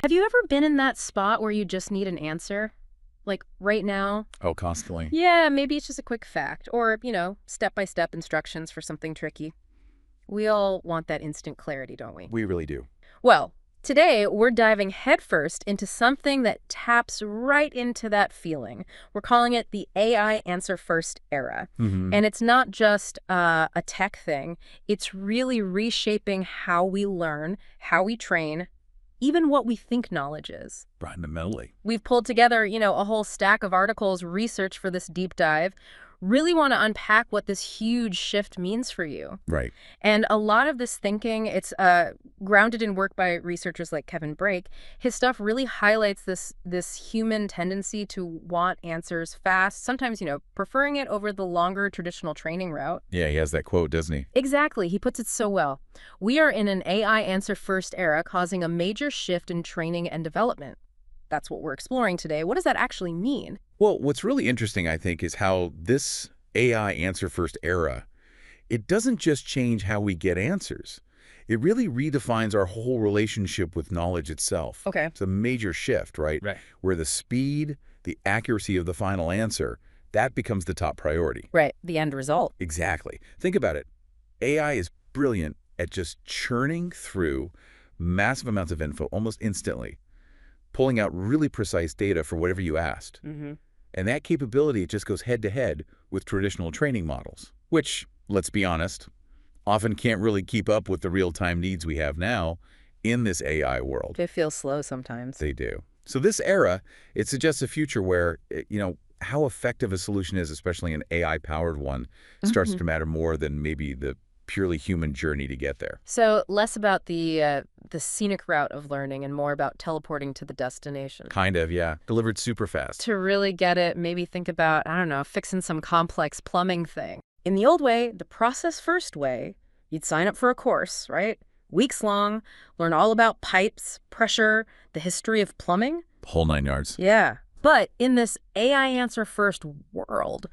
Have you ever been in that spot where you just need an answer? Like right now? Oh, constantly. Yeah, maybe it's just a quick fact or, step-by-step instructions for something tricky. We all want that instant clarity, don't we? We really do. Well, today we're diving headfirst into something that taps right into that feeling. We're calling it the AI answer first era. Mm-hmm. And it's not just a tech thing. It's really reshaping how we learn, how we train, even what we think knowledge is. Fundamentally. We've pulled together, a whole stack of articles, research for this deep dive. Really want to unpack what this huge shift means for you. Right. And a lot of this thinking, it's grounded in work by researchers like Kevin Brake. His stuff really highlights this human tendency to want answers fast, sometimes, preferring it over the longer traditional training route. Yeah, he has that quote, doesn't he? Exactly. He puts it so well. We are in an AI answer-first era causing a major shift in training and development. That's what we're exploring today. What does that actually mean? Well, what's really interesting, I think, is how this AI answer-first era, it doesn't just change how we get answers. It really redefines our whole relationship with knowledge itself. Okay. It's a major shift, right? Right. Where the speed, the accuracy of the final answer, that becomes the top priority. Right. The end result. Exactly. Think about it. AI is brilliant at just churning through massive amounts of info almost instantly, pulling out really precise data for whatever you asked. Mm-hmm. And that capability just goes head-to-head with traditional training models, which, let's be honest, often can't really keep up with the real-time needs we have now in this AI world. They feel slow sometimes. They do. So this era, it suggests a future where, how effective a solution is, especially an AI-powered one, starts to matter more than maybe the purely human journey to get there. So less about the scenic route of learning and more about teleporting to the destination. Kind of, yeah. Delivered super fast. To really get it, maybe think about, I don't know, fixing some complex plumbing thing. In the old way, the process first way, you'd sign up for a course, right? Weeks long, learn all about pipes, pressure, the history of plumbing. Whole 9 yards. Yeah. But in this AI answer first world,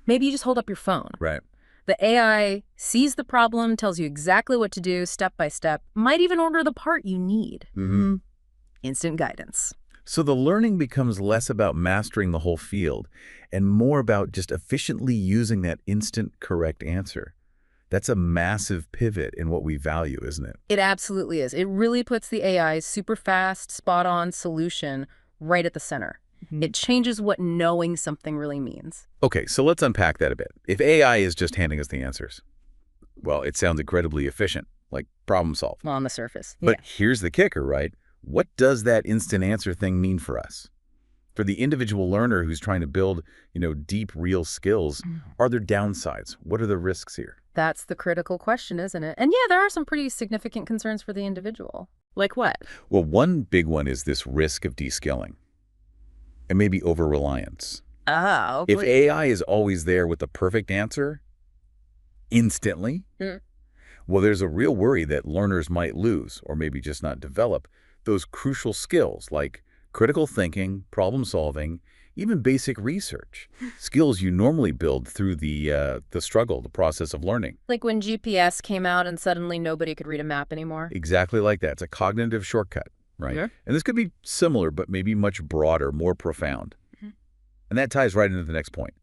maybe you just hold up your phone. Right. The AI sees the problem, tells you exactly what to do step by step, might even order the part you need. Mm-hmm. Instant guidance. So the learning becomes less about mastering the whole field and more about just efficiently using that instant correct answer. That's a massive pivot in what we value, isn't it? It absolutely is. It really puts the AI's super fast, spot-on solution right at the center. It changes what knowing something really means. Okay, so let's unpack that a bit. If AI is just handing us the answers, well, it sounds incredibly efficient, like problem solved. On the surface. But here's the kicker, right? What does that instant answer thing mean for us? For the individual learner who's trying to build, deep, real skills, are there downsides? What are the risks here? That's the critical question, isn't it? And yeah, there are some pretty significant concerns for the individual. Like what? Well, one big one is this risk of deskilling and maybe over-reliance. Oh, If AI is always there with the perfect answer, instantly, well, there's a real worry that learners might lose, or maybe just not develop, those crucial skills like critical thinking, problem solving, even basic research, skills you normally build through the struggle, the process of learning. Like when GPS came out and suddenly nobody could read a map anymore? Exactly like that. It's a cognitive shortcut, right? Yeah. And this could be similar, but maybe much broader, more profound. And that ties right into the next point.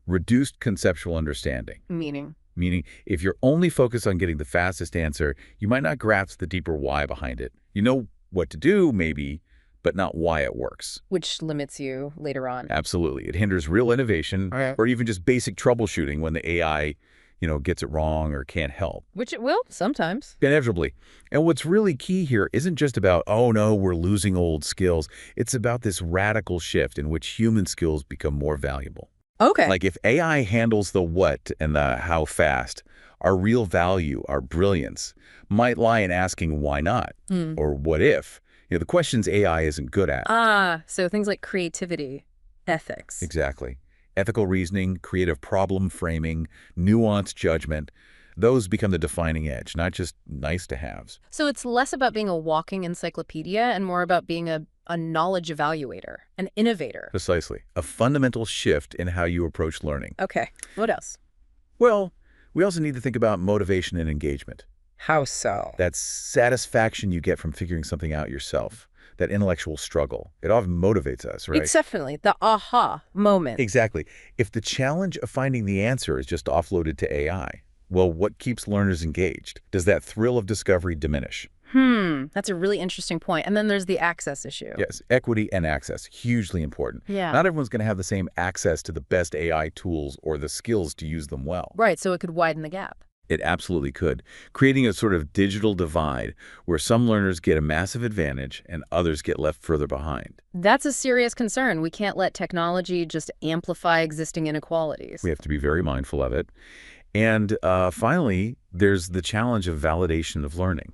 Reduced conceptual understanding. Meaning, if you're only focused on getting the fastest answer, you might not grasp the deeper why behind it. You know what to do, maybe, but not why it works. which limits you later on. Absolutely. It hinders real innovation or even just basic troubleshooting when the AI, gets it wrong or can't help. Which it will, sometimes. Inevitably. And what's really key here isn't just about, oh no, we're losing old skills. It's about this radical shift in which human skills become more valuable. Okay. Like if AI handles the what and the how fast, our real value, our brilliance, might lie in asking why not or what if. The questions AI isn't good at. So things like creativity, ethics. Exactly. Ethical reasoning, creative problem framing, nuanced judgment, those become the defining edge, not just nice-to-haves. So it's less about being a walking encyclopedia and more about being a knowledge evaluator, an innovator. Precisely. A fundamental shift in how you approach learning. Okay. What else? Well, we also need to think about motivation and engagement. How so? That satisfaction you get from figuring something out yourself. that intellectual struggle. It often motivates us, right? It's definitely the aha moment. Exactly. If the challenge of finding the answer is just offloaded to AI, well, what keeps learners engaged? Does that thrill of discovery diminish? That's a really interesting point. And then there's the access issue. Yes, equity and access, hugely important. Yeah. Not everyone's going to have the same access to the best AI tools or the skills to use them well. Right, so it could widen the gap. It absolutely could, creating a sort of digital divide where some learners get a massive advantage and others get left further behind. That's a serious concern. We can't let technology just amplify existing inequalities. We have to be very mindful of it. And finally, there's the challenge of validation of learning.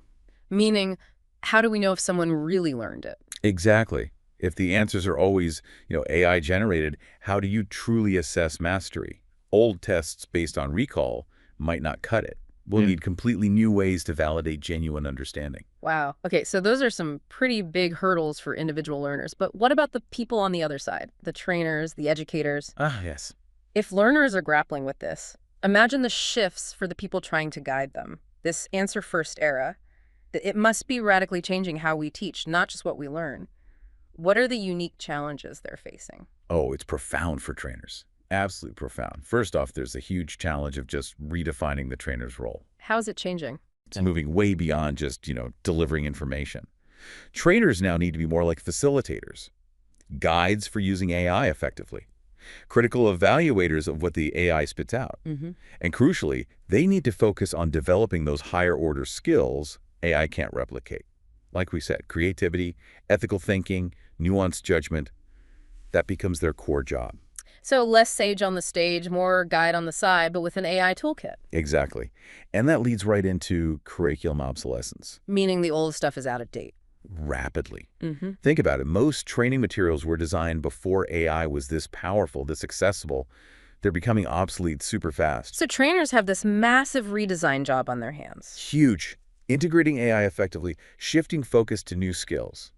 Meaning, how do we know if someone really learned it? Exactly. If the answers are always, AI generated, how do you truly assess mastery? Old tests based on recall might not cut it. We'll need completely new ways to validate genuine understanding. Wow. Okay, so those are some pretty big hurdles for individual learners. But what about the people on the other side? The trainers, the educators? Ah, yes. If learners are grappling with this, imagine the shifts for the people trying to guide them. This answer-first era, it must be radically changing how we teach, not just what we learn. What are the unique challenges they're facing? Oh, it's profound for trainers. Absolutely profound. First off, there's a huge challenge of just redefining the trainer's role. How is it changing? It's moving way beyond just, delivering information. Trainers now need to be more like facilitators, guides for using AI effectively, critical evaluators of what the AI spits out. And crucially, they need to focus on developing those higher-order skills AI can't replicate. Like we said, creativity, ethical thinking, nuanced judgment, that becomes their core job. So less sage on the stage, more guide on the side, but with an AI toolkit. Exactly. And that leads right into curriculum obsolescence. Meaning the old stuff is out of date. Rapidly. Think about it. Most training materials were designed before AI was this powerful, this accessible. They're becoming obsolete super fast. So trainers have this massive redesign job on their hands. Huge. Integrating AI effectively, shifting focus to new skills.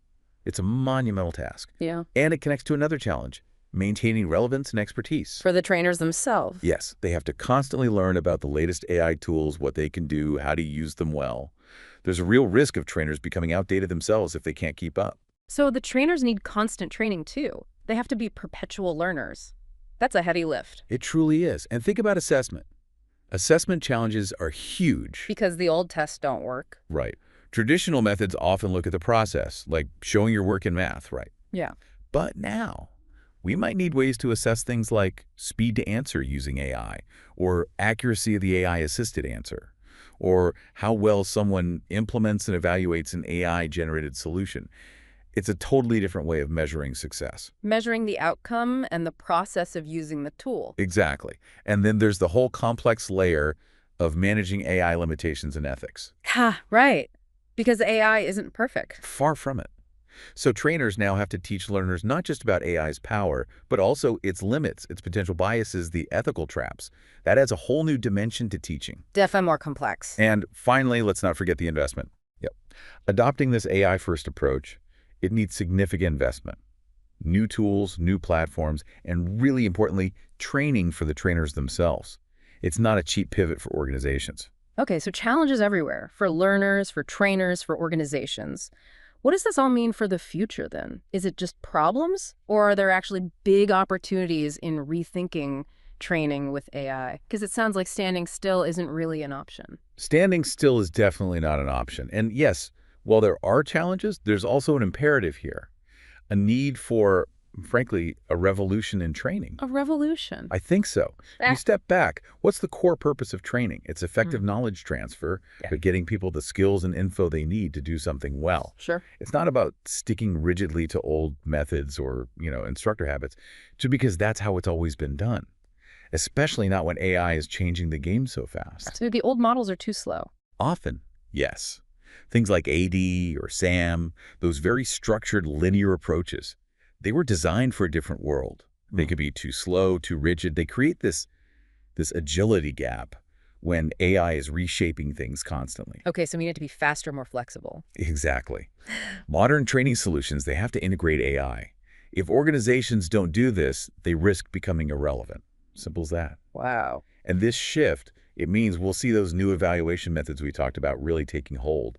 It's a monumental task. Yeah. And it connects to another challenge, maintaining relevance and expertise. For the trainers themselves. Yes, they have to constantly learn about the latest AI tools, what they can do, how to use them well. There's a real risk of trainers becoming outdated themselves if they can't keep up. So the trainers need constant training too. They have to be perpetual learners. That's a heavy lift. It truly is. And think about assessment. Assessment challenges are huge. Because the old tests don't work. Right. Traditional methods often look at the process, like showing your work in math, right? Yeah. But now, we might need ways to assess things like speed to answer using AI, or accuracy of the AI-assisted answer, or how well someone implements and evaluates an AI-generated solution. It's a totally different way of measuring success. Measuring the outcome and the process of using the tool. Exactly. And then there's the whole complex layer of managing AI limitations and ethics. Ha, right. Because AI isn't perfect. Far from it. So trainers now have to teach learners not just about AI's power, but also its limits, its potential biases, the ethical traps. That adds a whole new dimension to teaching. Definitely more complex. And finally, let's not forget the investment. Yep. Adopting this AI-first approach, it needs significant investment. New tools, new platforms, and really importantly, training for the trainers themselves. It's not a cheap pivot for organizations. Okay, so challenges everywhere, for learners, for trainers, for organizations. What does this all mean for the future then? Is it just problems? Or are there actually big opportunities in rethinking training with AI? Because it sounds like standing still isn't really an option. Standing still is definitely not an option. And yes, while there are challenges, there's also an imperative here. A need for, frankly, a revolution in training. A revolution? I think so. You step back, what's the core purpose of training? It's effective knowledge transfer, but getting people the skills and info they need to do something well. Sure. It's not about sticking rigidly to old methods or, instructor habits, just because that's how it's always been done. Especially not when AI is changing the game so fast. So the old models are too slow. Often, yes. Things like ADDIE or SAM, those very structured linear approaches, they were designed for a different world. They could be too slow, too rigid. They create this agility gap when AI is reshaping things constantly. Okay, so we need to be faster, more flexible. Exactly. Modern training solutions, they have to integrate AI. If organizations don't do this, they risk becoming irrelevant. Simple as that. Wow. And this shift, it means we'll see those new evaluation methods we talked about really taking hold.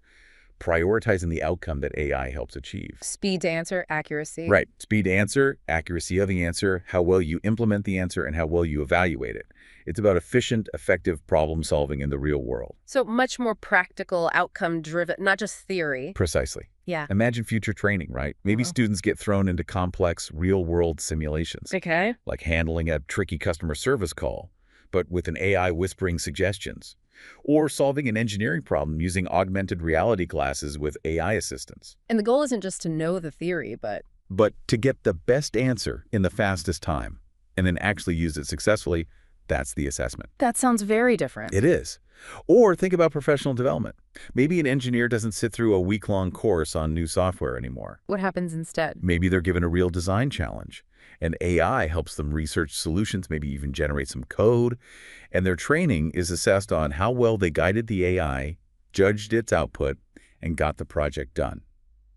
prioritizing the outcome that AI helps achieve. Speed to answer, accuracy. Right. Speed to answer, accuracy of the answer, how well you implement the answer, and how well you evaluate it. It's about efficient, effective problem solving in the real world. So much more practical, outcome-driven, not just theory. Precisely. Yeah. Imagine future training, right? Maybe students get thrown into complex, real-world simulations, Okay. like handling a tricky customer service call, but with an AI whispering suggestions, or solving an engineering problem using augmented reality classes with AI assistants. And the goal isn't just to know the theory, But to get the best answer in the fastest time, and then actually use it successfully, that's the assessment. that sounds very different. It is. Or think about professional development. Maybe an engineer doesn't sit through a week-long course on new software anymore. What happens instead? Maybe they're given a real design challenge, and AI helps them research solutions, maybe even generate some code, and their training is assessed on how well they guided the AI, judged its output, and got the project done.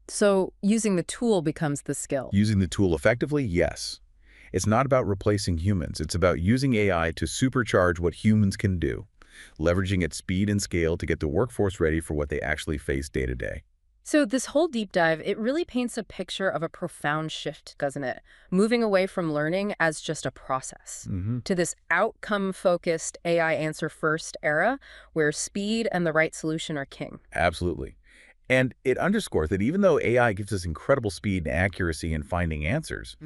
So using the tool becomes the skill. Using the tool effectively, yes. It's not about replacing humans. It's about using AI to supercharge what humans can do, leveraging its speed and scale to get the workforce ready for what they actually face day to day. So this whole deep dive, it really paints a picture of a profound shift, doesn't it? Moving away from learning as just a process to this outcome-focused AI answer-first era where speed and the right solution are king. Absolutely. And it underscores that even though AI gives us incredible speed and accuracy in finding answers,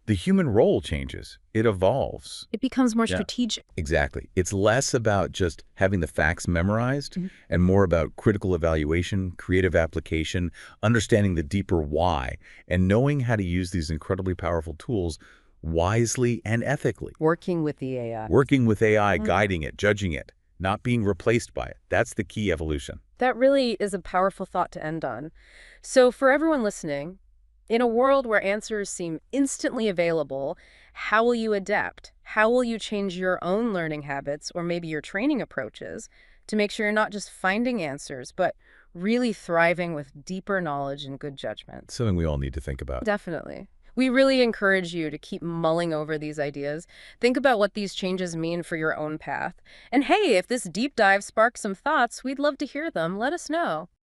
the human role changes. It evolves. It becomes more Yeah. strategic. Exactly. It's less about just having the facts memorized and more about critical evaluation, creative application, understanding the deeper why, and knowing how to use these incredibly powerful tools wisely and ethically. Working with the AI. Working with AI, guiding it, judging it, not being replaced by it. That's the key evolution. That really is a powerful thought to end on. So for everyone listening, in a world where answers seem instantly available, how will you adapt? How will you change your own learning habits or maybe your training approaches to make sure you're not just finding answers, but really thriving with deeper knowledge and good judgment? Something we all need to think about. Definitely. We really encourage you to keep mulling over these ideas. Think about what these changes mean for your own path. And hey, if this deep dive sparks some thoughts, we'd love to hear them. Let us know.